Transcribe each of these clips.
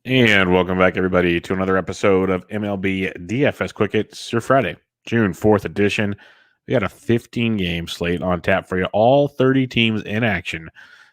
And welcome back, everybody, to another episode of MLB DFS Quick Hits, your Friday, June 4th edition. We got a 15-game slate on tap for you, all 30 teams in action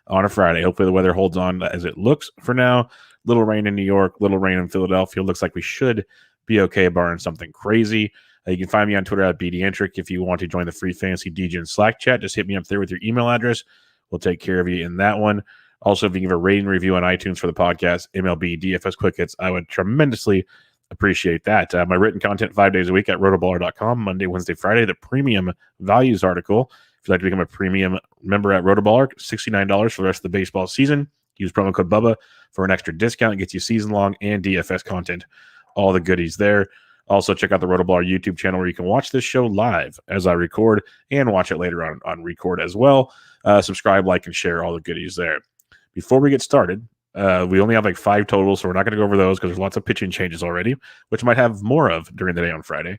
on a Friday. Hopefully the weather holds on as it looks for now. Little rain in New York, little rain in Philadelphia. Looks like we should be okay barring something crazy. You can find me on Twitter at BDentric. If you want to join the free fantasy DJ and Slack chat, just hit me up there with your email address. We'll take care of you in that one. Also, if you give a rating review on iTunes for the podcast, MLB DFS Quick Hits, I would tremendously appreciate that. My written content 5 days a week at RotoBaller.com, Monday, Wednesday, Friday, the premium values article. If you'd like to become a premium member at RotoBaller, $69 for the rest of the baseball season. Use promo code Bubba for an extra discount. It gets you season-long and DFS content. All the goodies there. Also, check out the RotoBaller YouTube channel where you can watch this show live as I record and watch it later on record as well. Subscribe, like, and share all the goodies there. Before we get started, we only have like 5 totals, so we're not going to go over those because there's lots of pitching changes already, which might have more of during the day on Friday.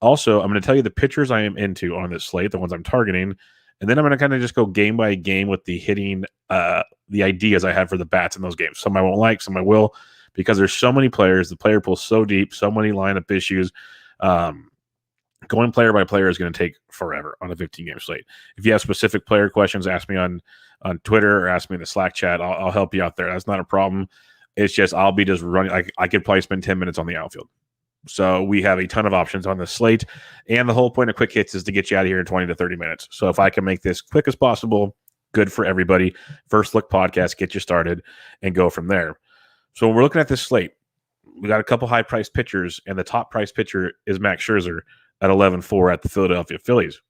Also, I'm going to tell you the pitchers I am into on this slate, the ones I'm targeting, and then I'm going to kind of just go game by game with the hitting, the ideas I have for the bats in those games. Some I won't like, some I will, because there's so many players. The player pool's so deep, so many lineup issues. Going player by player is going to take forever on a 15-game slate. If you have specific player questions, ask me on Twitter or ask me in the Slack chat. I'll help you out there. That's not a problem. It's just I'll be just running. I could probably spend 10 minutes on the outfield. So we have a ton of options on the slate. And the whole point of Quick Hits is to get you out of here in 20 to 30 minutes. So if I can make this quick as possible, good for everybody. First Look podcast, get you started and go from there. So when we're looking at this slate, we got a couple high-priced pitchers, and the top-priced pitcher is Max Scherzer at 11-4 at the Philadelphia Phillies.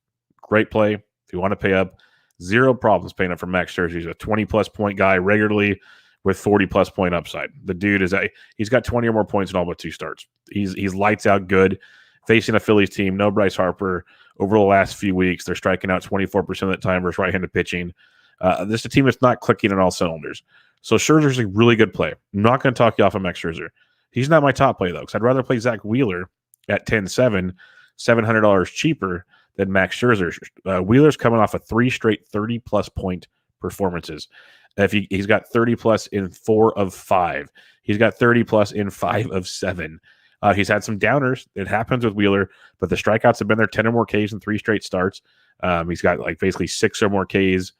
Great play. If you want to pay up, zero problems paying up for Max Scherzer. He's a 20-plus point guy regularly with 40-plus point upside. The dude he's got 20 or more points in all but 2 starts. He's lights out good. Facing a Phillies team, no Bryce Harper. Over the last few weeks, they're striking out 24% of the time versus right-handed pitching. This is a team that's not clicking on all cylinders. So Scherzer's a really good play. I'm not going to talk you off of Max Scherzer. He's not my top play, though, because I'd rather play Zach Wheeler at 10-7, $700 cheaper than Max Scherzer. Wheeler's coming off of 3 straight 30-plus point performances. He's got 30-plus in 4 of 5. He's got 30-plus in 5 of 7. He's had some downers. It happens with Wheeler, but the strikeouts have been there, 10 or more Ks in 3 straight starts. He's got like basically 6 or more Ks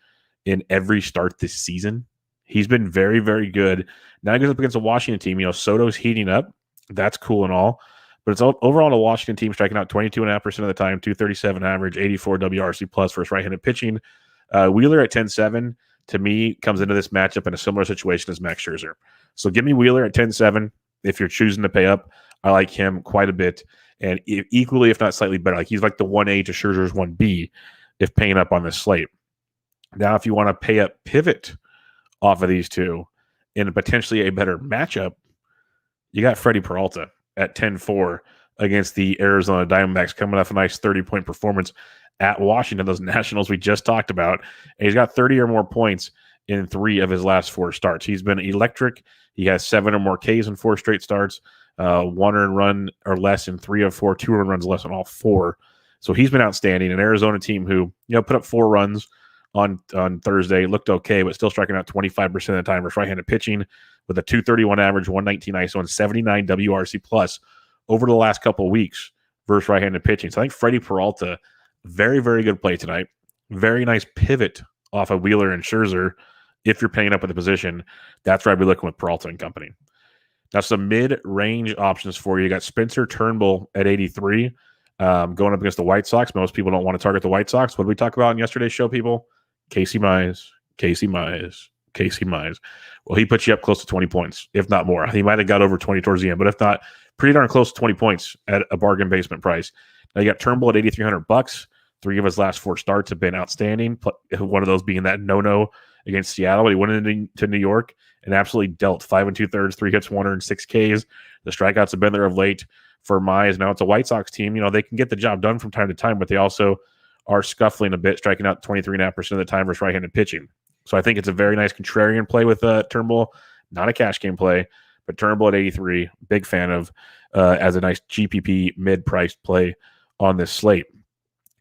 in every start this season. He's been very, very good. Now he goes up against a Washington team. Soto's heating up. That's cool and all. But it's overall a Washington team striking out 22.5% of the time, 237 average, 84 WRC plus versus right-handed pitching. Wheeler at 10-7, to me, comes into this matchup in a similar situation as Max Scherzer. So give me Wheeler at 10-7 if you're choosing to pay up. I like him quite a bit. And equally, if not slightly better, like he's like the 1A to Scherzer's 1B if paying up on this slate. Now, if you want to pay up pivot off of these two in potentially a better matchup, you got Freddie Peralta at 10-4 against the Arizona Diamondbacks, coming off a nice 30-point performance at Washington, those Nationals we just talked about. And he's got 30 or more points in 3 of his last 4 starts. He's been electric. He has 7 or more Ks in 4 straight starts, 1 earned run or less in 3 of 4, 2 earned runs less in all 4. So he's been outstanding. An Arizona team who put up 4 runs on Thursday, looked okay, but still striking out 25% of the time versus right-handed pitching with a 231 average, 119 ISO, and 79 WRC plus over the last couple of weeks versus right-handed pitching. So I think Freddie Peralta, very, very good play tonight. Very nice pivot off of Wheeler and Scherzer. If you're paying up at the position, that's where I'd be looking with Peralta and company. Now, some mid-range options for you. You got Spencer Turnbull at 83, going up against the White Sox. Most people don't want to target the White Sox. What did we talk about in yesterday's show, people? Casey Mize. Well, he put you up close to 20 points, if not more. He might have got over 20 towards the end, but if not, pretty darn close to 20 points at a bargain basement price. Now you got Turnbull at $8,300. 3 of his last 4 starts have been outstanding. One of those being that no-no against Seattle. But he went into New York and absolutely dealt 5 2/3, 3 hits, 106 Ks. The strikeouts have been there of late for Mize. Now it's a White Sox team. They can get the job done from time to time, but they also are scuffling a bit, striking out 23.5% of the time versus right-handed pitching. So I think it's a very nice contrarian play with Turnbull. Not a cash game play, but Turnbull at 83, big fan of as a nice GPP mid-priced play on this slate.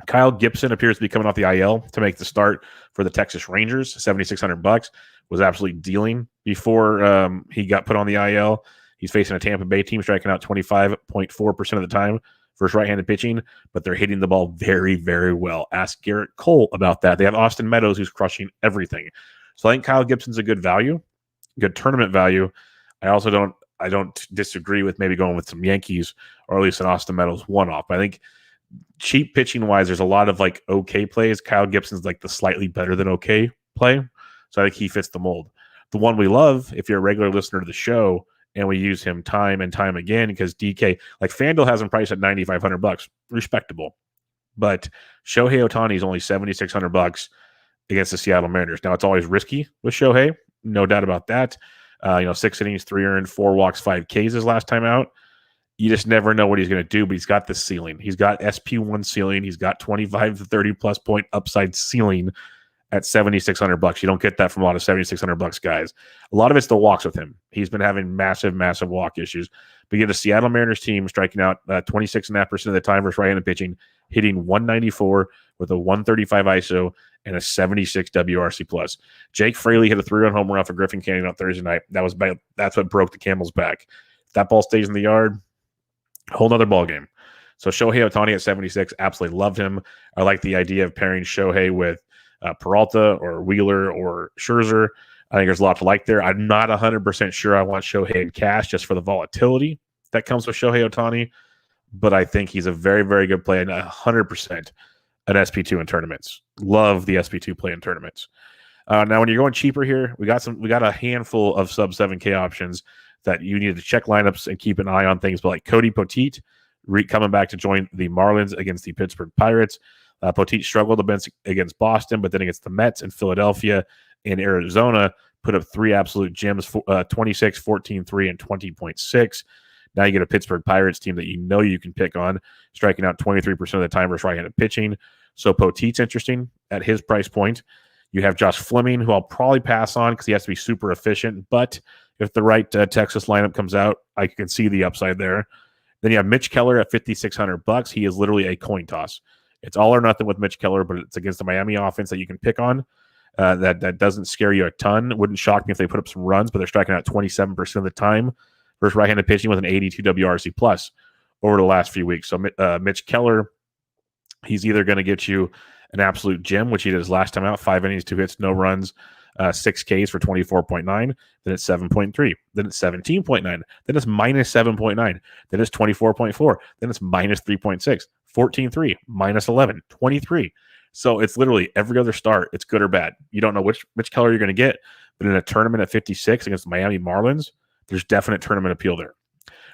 Kyle Gibson appears to be coming off the IL to make the start for the Texas Rangers. $7,600 was absolutely dealing before he got put on the IL. He's facing a Tampa Bay team striking out 25.4% of the time versus right-handed pitching, but they're hitting the ball very, very well. Ask Garrett Cole about that. They have Austin Meadows, who's crushing everything. So I think Kyle Gibson's a good value, good tournament value. I also don't disagree with maybe going with some Yankees or at least an Austin Meadows one-off. I think cheap pitching-wise, there's a lot of like okay plays. Kyle Gibson's like the slightly better than okay play. So I think he fits the mold. The one we love, if you're a regular listener to the show, and we use him time and time again because DK, like FanDuel has him priced at $9,500, respectable. But Shohei Ohtani is only $7,600 against the Seattle Mariners. Now, it's always risky with Shohei, no doubt about that. 6 innings, 3 earned, 4 walks, 5 Ks his last time out. You just never know what he's going to do, but he's got this ceiling. He's got SP1 ceiling. He's got 25 to 30 plus point upside ceiling at $7,600. You don't get that from a lot of $7,600 guys. A lot of it's the walks with him. He's been having massive, massive walk issues. But you get the Seattle Mariners team striking out 26.5% of the time versus right-handed pitching, hitting 194 with a 135 ISO and a 76 WRC plus. Jake Fraley hit a 3-run home run for Griffin Canyon on Thursday night. That's what broke the camel's back. If that ball stays in the yard, whole nother ball game. So Shohei Ohtani at 76, absolutely loved him. I like the idea of pairing Shohei with Peralta or Wheeler or Scherzer. I think there's a lot to like there. I'm not 100% sure I want Shohei in cash just for the volatility that comes with Shohei Ohtani, but I think he's a very, very good play and 100% an SP2 in tournaments. Love the SP2 play in tournaments. Now, when you're going cheaper here, we got a handful of sub 7K options that you need to check lineups and keep an eye on things, but like Cody Poteet coming back to join the Marlins against the Pittsburgh Pirates. Poteet struggled a bit against Boston, but then against the Mets and Philadelphia and Arizona, put up 3 absolute gems, 26, 14-3, and 20.6. Now you get a Pittsburgh Pirates team that you can pick on, striking out 23% of the time versus right-handed pitching. So Poteet's interesting at his price point. You have Josh Fleming, who I'll probably pass on because he has to be super efficient, but if the right Texas lineup comes out, I can see the upside there. Then you have Mitch Keller at $5,600. He is literally a coin toss. It's all or nothing with Mitch Keller, but it's against the Miami offense that you can pick on. That doesn't scare you a ton. It wouldn't shock me if they put up some runs, but they're striking out 27% of the time versus right-handed pitching with an 82 WRC plus over the last few weeks. So Mitch Keller, he's either going to get you an absolute gem, which he did his last time out, 5 innings, 2 hits, no runs, 6 Ks for 24.9. Then it's 7.3. Then it's 17.9. Then it's minus 7.9. Then it's 24.4. Then it's minus 3.6. 14-3, minus 11, 23. So it's literally every other start, it's good or bad. You don't know which Keller you're going to get, but in a tournament at 56 against the Miami Marlins, there's definite tournament appeal there.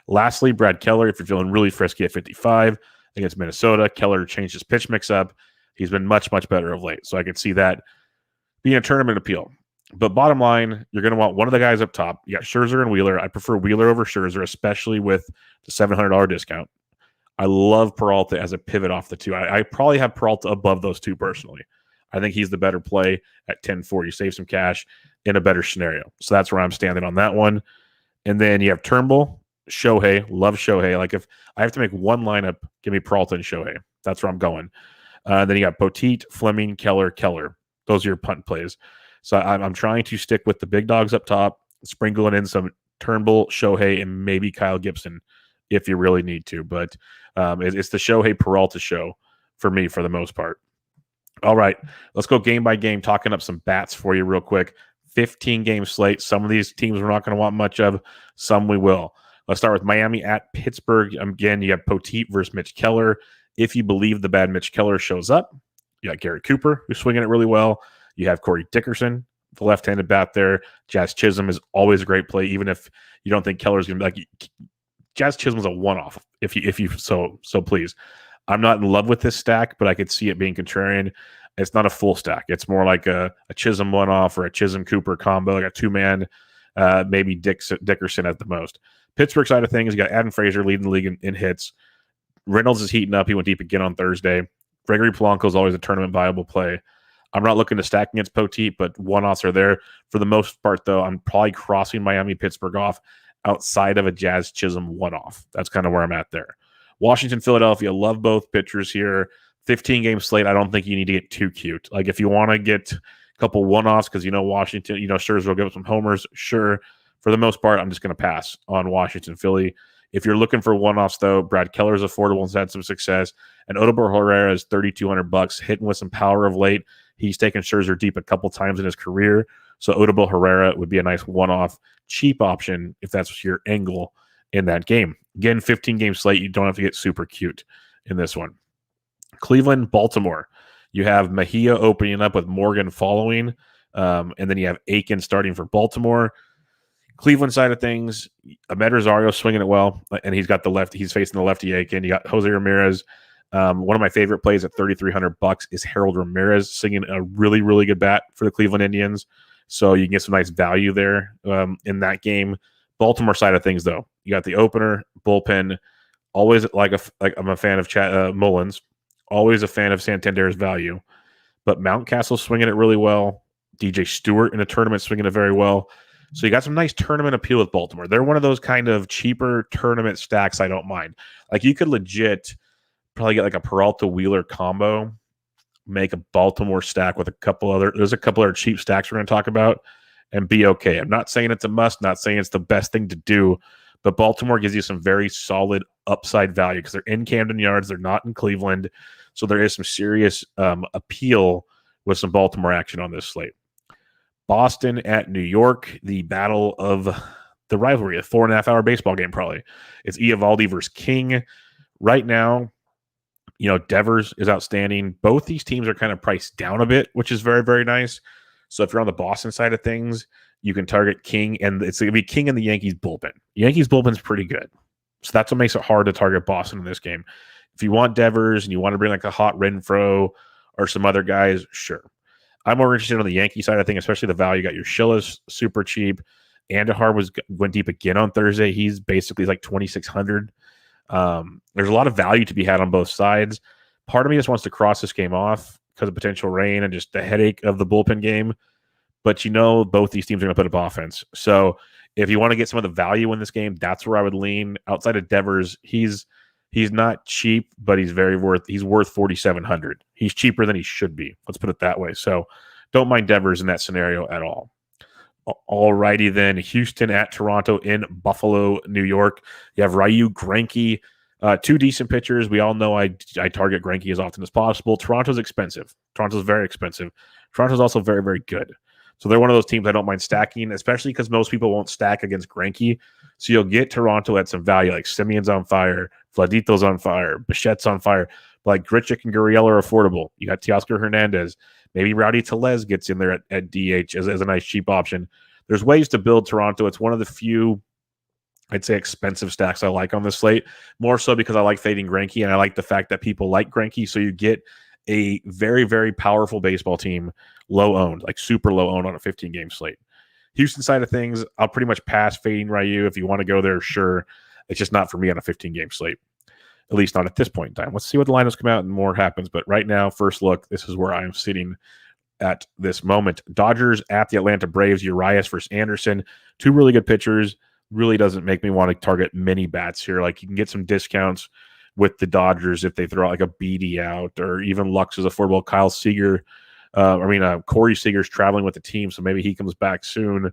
Lastly, Brad Keller, if you're feeling really frisky at 55 against Minnesota, Keller changed his pitch mix up. He's been much, much better of late. So I could see that being a tournament appeal. But bottom line, you're going to want one of the guys up top. You got Scherzer and Wheeler. I prefer Wheeler over Scherzer, especially with the $700 discount. I love Peralta as a pivot off the two. I probably have Peralta above those two personally. I think he's the better play at 10-4. You save some cash in a better scenario. So that's where I'm standing on that one. And then you have Turnbull, Shohei. Love Shohei. Like if I have to make one lineup, give me Peralta and Shohei. That's where I'm going. Then you got Poteet, Fleming, Keller. Those are your punt plays. So I'm trying to stick with the big dogs up top, sprinkling in some Turnbull, Shohei, and maybe Kyle Gibson if you really need to. But it's the Shohei Peralta show for me for the most part. All right, let's go game by game, talking up some bats for you real quick. 15-game slate. Some of these teams we're not going to want much of. Some we will. Let's start with Miami at Pittsburgh. Again, you have Poteet versus Mitch Keller. If you believe the bad Mitch Keller shows up, you got Garrett Cooper, who's swinging it really well. You have Corey Dickerson, the left-handed bat there. Jazz Chisholm is always a great play, even if you don't think Keller's going to be like Jazz Chisholm's a one-off. If you so please. I'm not in love with this stack, but I could see it being contrarian. It's not a full stack. It's more like a Chisholm one-off or a Chisholm Cooper combo, like a two-man, maybe Dickerson at the most. Pittsburgh side of things, you got Adam Frazier leading the league in hits. Reynolds is heating up. He went deep again on Thursday. Gregory Polanco is always a tournament viable play. I'm not looking to stack against Poteet, but one-offs are there. For the most part, though, I'm probably crossing Miami-Pittsburgh off outside of a Jazz Chisholm one-off. That's kind of where I'm at there. Washington, Philadelphia, love both pitchers here. 15-game slate, I don't think you need to get too cute. Like if you want to get a couple one-offs because Washington, Scherzer will give up some homers, sure. For the most part, I'm just going to pass on Washington, Philly. If you're looking for one-offs, though, Brad Keller's affordable and has had some success, and Odubel Herrera is $3,200, hitting with some power of late. He's taken Scherzer deep a couple times in his career, so Odubel Herrera would be a nice one-off, cheap option if that's your angle in that game. Again, 15-game slate, you don't have to get super cute in this one. Cleveland, Baltimore. You have Mejia opening up with Morgan following, and then you have Aiken starting for Baltimore. Cleveland side of things, Ahmed Rosario swinging it well, and he's got the left. He's facing the lefty Aiken. You got Jose Ramirez. One of my favorite plays at $3,300 is Harold Ramirez singing a really, really good bat for the Cleveland Indians. So you can get some nice value there in that game. Baltimore side of things, though, you got the opener, bullpen. Always I'm a fan of Mullins. Always a fan of Santander's value, but Mountcastle swinging it really well. DJ Stewart in a tournament swinging it very well. So you got some nice tournament appeal with Baltimore. They're one of those kind of cheaper tournament stacks I don't mind. Like you could legit probably get like a Peralta Wheeler combo, make a Baltimore stack with there's a couple other cheap stacks we're going to talk about and be okay. I'm not saying it's a must, not saying it's the best thing to do, but Baltimore gives you some very solid upside value because they're in Camden Yards. They're not in Cleveland. So there is some serious appeal with some Baltimore action on this slate. Boston at New York, the battle of the rivalry, a 4.5-hour baseball game probably. It's Eovaldi versus King. Right now, Devers is outstanding. Both these teams are kind of priced down a bit, which is very, very nice. So if you're on the Boston side of things, you can target King, and it's going to be King in the Yankees bullpen. Yankees bullpen's pretty good. So that's what makes it hard to target Boston in this game. If you want Devers and you want to bring like a hot Renfroe or some other guys, sure. I'm more interested on the Yankee side of things, especially the value. You got your Schiller's super cheap. Andahar went deep again on Thursday. He's basically like 2,600. There's a lot of value to be had on both sides. Part of me just wants to cross this game off because of potential rain and just the headache of the bullpen game. But both these teams are going to put up offense. So if you want to get some of the value in this game, that's where I would lean. Outside of Devers, he's not cheap, but he's worth 4,700. He's cheaper than he should be. Let's put it that way. So don't mind Devers in that scenario at all. All righty then. Houston at Toronto in Buffalo, New York. You have Ryu, Greinke, two decent pitchers. We all know I target Greinke as often as possible. Toronto's expensive. Toronto's very expensive. Toronto's also very, very good. So they're one of those teams I don't mind stacking, especially because most people won't stack against Greinke. So you'll get Toronto at some value, like Simeon's on fire, Vladito's on fire, Bichette's on fire. But like Grichuk and Gurriel are affordable. You got Teoscar Hernandez. Maybe Rowdy Tellez gets in there at DH as a nice cheap option. There's ways to build Toronto. It's one of the few, I'd say, expensive stacks I like on this slate, more so because I like fading Greinke, and I like the fact that people like Greinke, so you get a very, very powerful baseball team, low-owned, like super low-owned on a 15-game slate. Houston side of things, I'll pretty much pass fading Ryu. If you want to go there, sure. It's just not for me on a 15-game slate, at least not at this point in time. Let's see what the lineups come out and more happens. But right now, first look, this is where I am sitting at this moment. Dodgers at the Atlanta Braves, Urias versus Anderson. Two really good pitchers. Really doesn't make me want to target many bats here. Like you can get some discounts with the Dodgers if they throw out like a Beatty out, or even Lux is affordable. Kyle Seager, Corey Seager's traveling with the team, so maybe he comes back soon.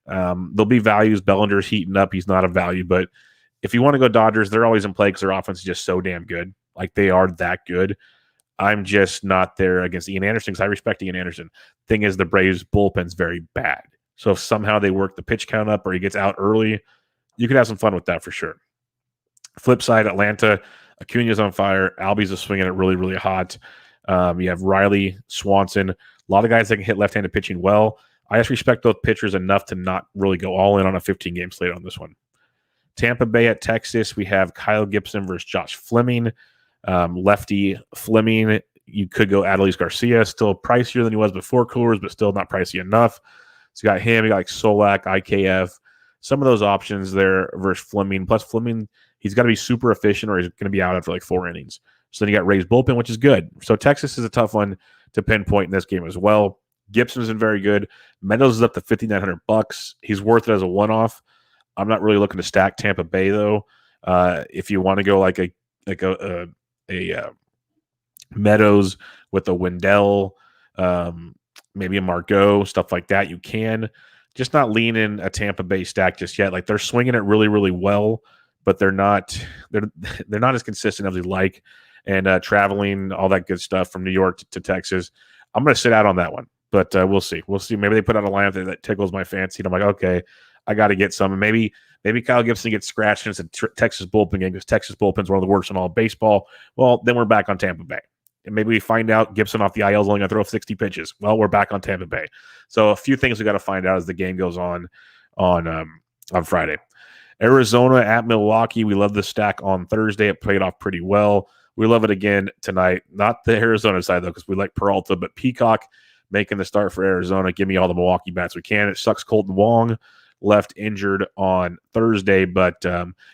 There'll be values. Bellinger's heating up. He's not a value, but if you want to go Dodgers, they're always in play because their offense is just so damn good. Like they are that good. I'm just not there against Ian Anderson because I respect Ian Anderson. Thing is, the Braves bullpen's very bad. So if somehow they work the pitch count up or he gets out early, you could have some fun with that for sure. Flip side, Atlanta, Acuna's on fire. Albies is swinging it really, really hot. You have Riley, Swanson, a lot of guys that can hit left-handed pitching well. I just respect those pitchers enough to not really go all in on a 15-game slate on this one. Tampa Bay at Texas, we have Kyle Gibson versus Josh Fleming. Lefty Fleming, you could go Adolis Garcia, still pricier than he was before Coors, but still not pricey enough. So you got him, you got like Solak, IKF, some of those options there versus Fleming. Plus Fleming, he's got to be super efficient or he's going to be out after like 4 innings. So then you got Ray's bullpen, which is good. So Texas is a tough one to pinpoint in this game as well. Gibson's been very good. Meadows is up to $5,900. He's worth it as a one-off. I'm not really looking to stack Tampa Bay though. If you want to go like a Meadows with a Wendell, maybe a Margot, stuff like that. You can just not lean in a Tampa Bay stack just yet. Like they're swinging it really, really well, but they're not as consistent as we like. And traveling, all that good stuff from New York to Texas, I'm going to sit out on that one. But we'll see. We'll see. Maybe they put out a lineup that tickles my fancy. And I'm like, okay, I got to get some. And maybe Kyle Gibson gets scratched and it's a Texas bullpen game because Texas bullpen's one of the worst in all baseball. Well, then we're back on Tampa Bay. And maybe we find out Gibson off the IL is only going to throw 60 pitches. Well, we're back on Tampa Bay. So a few things we got to find out as the game goes on Friday. Arizona at Milwaukee. We love the stack on Thursday. It played off pretty well. We love it again tonight. Not the Arizona side, though, because we like Peralta, but Peacock making the start for Arizona. Give me all the Milwaukee bats we can. It sucks Colton Wong left injured on Thursday, but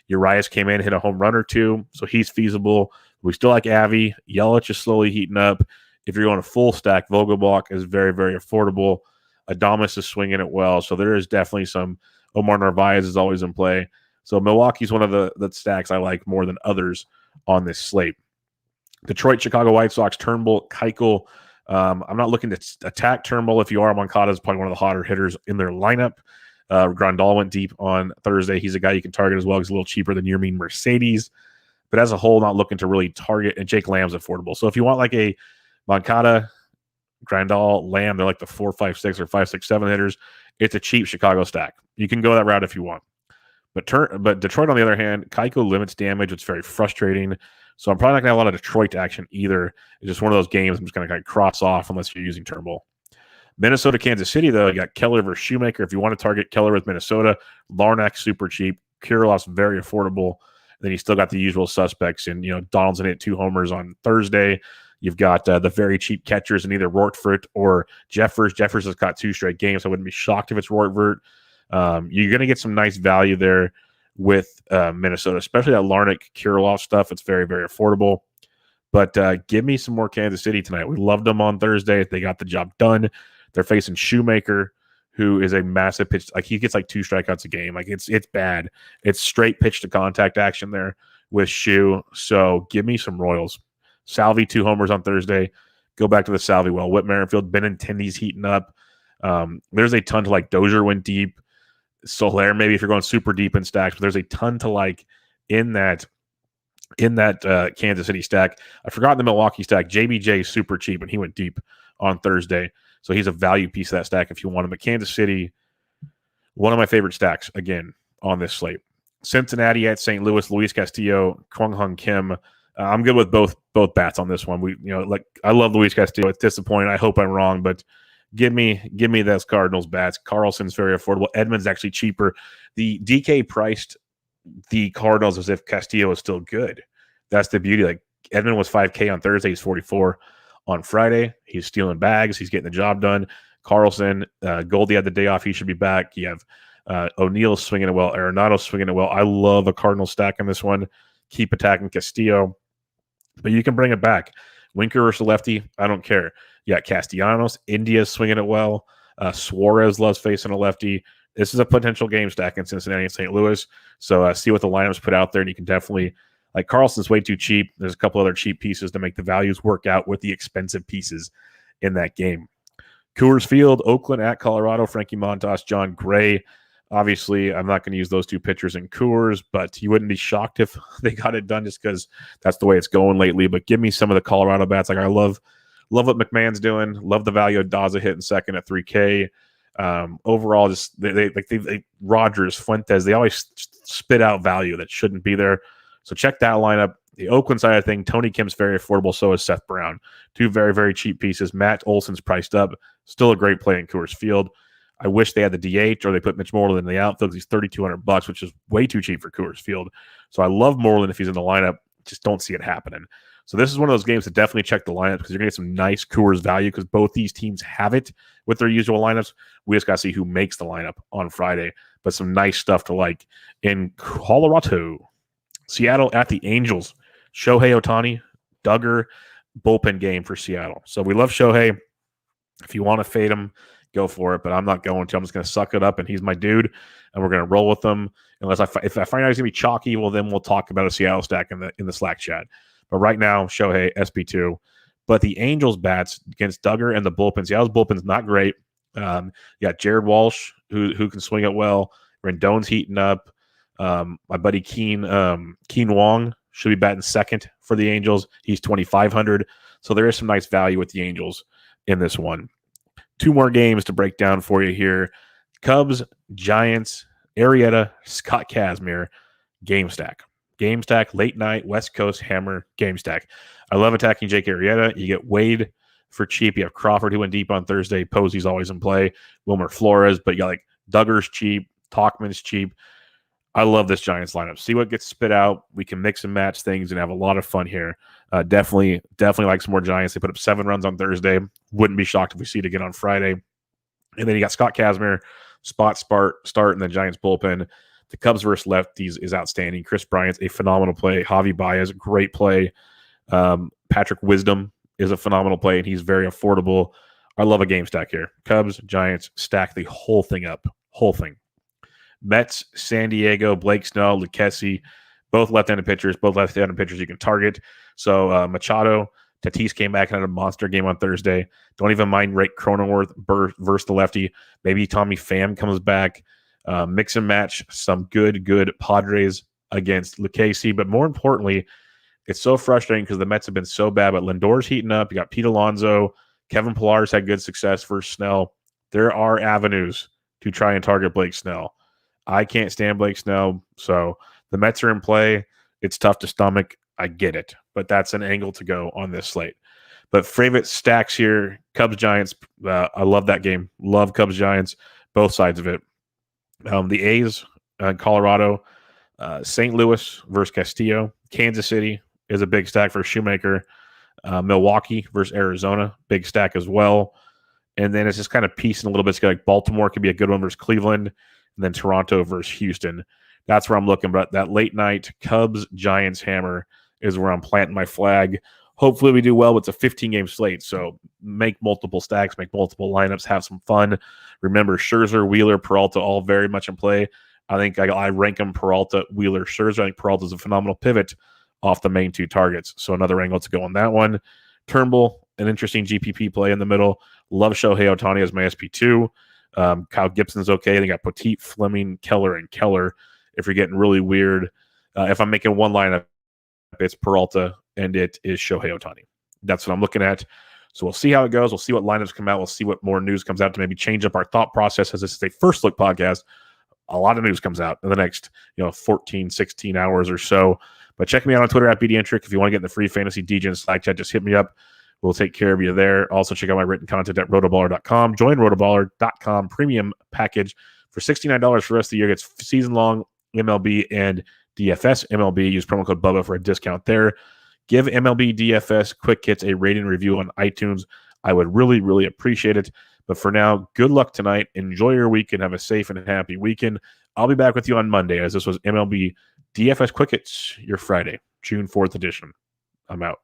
Urias came in, hit a home run or two, so he's feasible. We still like Avi. Yelich is slowly heating up. If you're going a full stack, Vogelbach is very, very affordable. Adames is swinging it well, so there is definitely some. Omar Narvaez is always in play. So Milwaukee's one of the stacks I like more than others on this slate. Detroit, Chicago White Sox, Turnbull, Keuchel. I'm not looking to attack Turnbull. If you are, Moncada is probably one of the hotter hitters in their lineup. Grandal went deep on Thursday. He's a guy you can target as well. He's a little cheaper than Yermin Mercedes. But as a whole, not looking to really target. And Jake Lamb's affordable. So if you want like a Moncada, Grandal, Lamb, they're like the 4, 5, 6 or 5, 6, 7 hitters. It's a cheap Chicago stack. You can go that route if you want. But Detroit, on the other hand, Keuchel limits damage. It's very frustrating. So I'm probably not going to have a lot of Detroit action either. It's just one of those games I'm just going to kind of cross off unless you're using Turnbull. Minnesota, Kansas City, though, you got Keller versus Shoemaker. If you want to target Keller with Minnesota, Larnach, super cheap. Kirilloff's very affordable. And then you still got the usual suspects. And, Donaldson hit 2 homers on Thursday. You've got the very cheap catchers in either Rortfurt or Jeffers. Jeffers has got 2 straight games. So I wouldn't be shocked if it's Rortfurt. You're going to get some nice value there with Minnesota, especially that Larnach Kirilloff stuff. It's very, very affordable. But give me some more Kansas City tonight. We loved them on Thursday. They got the job done. They're facing Shoemaker, who is a massive pitch. Like he gets like 2 strikeouts a game. Like it's bad. It's straight pitch to contact action there with Shoe. So give me some Royals. Salvi 2 homers on Thursday. Go back to the Salvi well. Whit Merrifield, Benintendi's heating up. There's a ton to like. Dozier went deep. Soler, maybe if you're going super deep in stacks, but there's a ton to like in that Kansas City stack. I forgot the Milwaukee stack. JBJ is super cheap, and he went deep on Thursday. So he's a value piece of that stack if you want him. But Kansas City, one of my favorite stacks, again, on this slate. Cincinnati at St. Louis, Luis Castillo, Kwang Hung Kim. I'm good with both bats on this one. I love Luis Castillo. It's disappointing. I hope I'm wrong, but give me those Cardinals bats. Carlson's very affordable. Edmonds actually cheaper. The DK priced the Cardinals as if Castillo is still good. That's the beauty. Like Edmund was $5K on Thursday. He's 44 on Friday. He's stealing bags. He's getting the job done. Carlson, Goldie had the day off. He should be back. You have O'Neill swinging it well. Arenado swinging it well. I love a Cardinal stack in this one. Keep attacking Castillo. But you can bring it back. Winker versus lefty, I don't care. You got Castellanos. India's swinging it well. Suarez loves facing a lefty. This is a potential game stack in Cincinnati and St. Louis. So see what the lineups put out there, and you can definitely – like Carlson's way too cheap. There's a couple other cheap pieces to make the values work out with the expensive pieces in that game. Coors Field, Oakland at Colorado, Frankie Montas, John Gray. Obviously, I'm not going to use those 2 pitchers in Coors, but you wouldn't be shocked if they got it done just because that's the way it's going lately. But give me some of the Colorado bats. Like I love what McMahon's doing. Love the value of Daza hitting second at 3K. Overall, just they Rogers, Fuentes, they always spit out value that shouldn't be there. So check that lineup. The Oakland side of thing, Tony Kim's very affordable. So is Seth Brown. 2 very, very cheap pieces. Matt Olson's priced up. Still a great play in Coors Field. I wish they had the DH or they put Mitch Moreland in the outfield. He's $3,200, which is way too cheap for Coors Field. So I love Moreland if he's in the lineup. Just don't see it happening. So this is one of those games to definitely check the lineup because you're going to get some nice Coors value because both these teams have it with their usual lineups. We just got to see who makes the lineup on Friday. But some nice stuff to like in Colorado. Seattle at the Angels. Shohei Ohtani, Duggar, bullpen game for Seattle. So we love Shohei. If you want to fade him, go for it, but I'm not going to. I'm just going to suck it up, and he's my dude, and we're going to roll with him. Unless if I find out he's going to be chalky, well, then we'll talk about a Seattle stack in the Slack chat. But right now, Shohei, SP2, But the Angels bats against Duggar and the bullpen. Seattle's bullpen's not great. You got Jared Walsh, who can swing it well. Rendon's heating up. My buddy Keen Wong should be batting second for the Angels. He's 2,500. So there is some nice value with the Angels in this one. 2 more games to break down for you here. Cubs, Giants, Arrieta, Scott Kazmir, game stack. Game stack, late night, West Coast hammer, game stack. I love attacking Jake Arrieta. You get Wade for cheap. You have Crawford, who went deep on Thursday. Posey's always in play. Wilmer Flores, but you got like Duggar's cheap. Talkman's cheap. I love this Giants lineup. See what gets spit out. We can mix and match things and have a lot of fun here. Definitely like some more Giants. They put up 7 runs on Thursday. Wouldn't be shocked if we see it again on Friday. And then you got Scott Kazmir, spot start, and then Giants bullpen. The Cubs versus lefties is outstanding. Chris Bryant's a phenomenal play. Javi Baez, great play. Patrick Wisdom is a phenomenal play, and he's very affordable. I love a game stack here. Cubs, Giants, stack the whole thing up. Whole thing. Mets, San Diego, Blake Snell, Lucchesi, both left-handed pitchers you can target. So Machado, Tatis came back and had a monster game on Thursday. Don't even mind Rick Cronenworth versus the lefty. Maybe Tommy Pham comes back. Mix and match some good Padres against Lucchesi. But more importantly, it's so frustrating because the Mets have been so bad, but Lindor's heating up. You got Pete Alonso. Kevin Pillar's had good success versus Snell. There are avenues to try and target Blake Snell. I can't stand Blake Snell, so the Mets are in play. It's tough to stomach. I get it, but that's an angle to go on this slate. But favorite stacks here, Cubs-Giants. I love that game. Love Cubs-Giants, both sides of it. The A's, Colorado, St. Louis versus Castillo. Kansas City is a big stack for Shoemaker. Milwaukee versus Arizona, big stack as well. And then it's just kind of piecing a little bit. It's like Baltimore could be a good one versus Cleveland. And then Toronto versus Houston. That's where I'm looking. But that late night Cubs-Giants hammer is where I'm planting my flag. Hopefully we do well. It's a 15-game slate, so make multiple stacks, make multiple lineups, have some fun. Remember, Scherzer, Wheeler, Peralta, all very much in play. I think I rank them Peralta, Wheeler, Scherzer. I think Peralta is a phenomenal pivot off the main 2 targets. So another angle to go on that one. Turnbull, an interesting GPP play in the middle. Love Shohei Ohtani as my SP2. Kyle Gibson's okay. They got Petit, Fleming, Keller, and Keller. If you're getting really weird, if I'm making one lineup, it's Peralta and it is Shohei Ohtani. That's what I'm looking at. So we'll see how it goes. We'll see what lineups come out. We'll see what more news comes out to maybe change up our thought process, as this is a first look podcast. A lot of news comes out in the next 14, 16 hours or so. But check me out on Twitter at BDentric. If you want to get in the free fantasy DJ and Slack chat, just hit me up. We'll take care of you there. Also, check out my written content at RotoBaller.com. Join RotoBaller.com premium package for $69 for the rest of the year. It's season-long MLB and DFS MLB. Use promo code Bubba for a discount there. Give MLB DFS Quick Hits a rating and review on iTunes. I would really appreciate it. But for now, good luck tonight. Enjoy your weekend. Have a safe and happy weekend. I'll be back with you on Monday, as this was MLB DFS Quick Hits, your Friday, June 4th edition. I'm out.